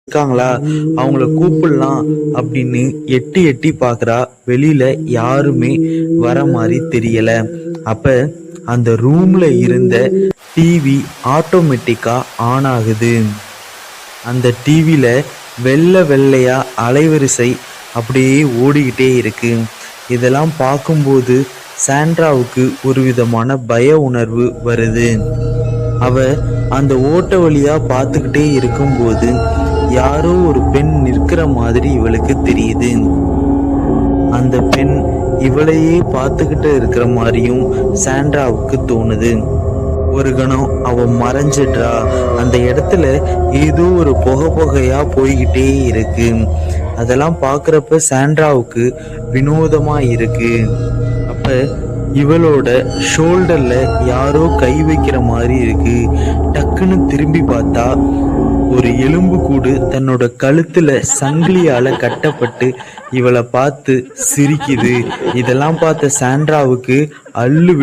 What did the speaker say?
இருக்காங்களா, அவங்கள கூப்பிடலாம் அப்படின்னு எட்டி எட்டி பார்க்கறா. வெளியில யாருமே வர மாதிரி தெரியல. அப்ப அந்த ரூம்ல இருந்த டிவி ஆட்டோமேட்டிக்கா ஆன் ஆகுது. அந்த டிவில வெள்ளை வெள்ளையா அலைவரிசை அப்படியே ஓடிக்கிட்டே இருக்கு. இதெல்லாம் பார்க்கும்போது சாண்ட்ராவுக்கு ஒரு விதமான பய உணர்வு வருது. அவ அந்த ஓட்ட வழியா பார்த்துக்கிட்டே இருக்கும்போது யாரோ ஒரு பெண் நிற்கிற மாதிரி இவளுக்கு தெரியுது. அந்த பெண் இவளையே பார்த்துக்கிட்டு இருக்கிற மாதிரியும் சாண்ட்ராவுக்கு தோணுது. ஒரு கணம் அவ மறைஞ்சிடுறா. அந்த இடத்துல ஏதோ ஒரு புகையா போய்கிட்டே இருக்கு. அதெல்லாம் பார்க்குறப்ப சாண்ட்ராவுக்கு வினோதமா இருக்கு. அப்ப இவளோட ஷோல்டர்ல யாரோ கை வைக்கிற மாதிரி இருக்கு. டக்குன்னு திரும்பி பார்த்தா ஒரு எலும்பு கூடு தன்னோட கழுத்துல சங்கிலியால கட்டப்பட்டு இவளை பார்த்து சிரிக்குது. இதெல்லாம் பார்த்த சாண்ட்ராவுக்கு அள்ளு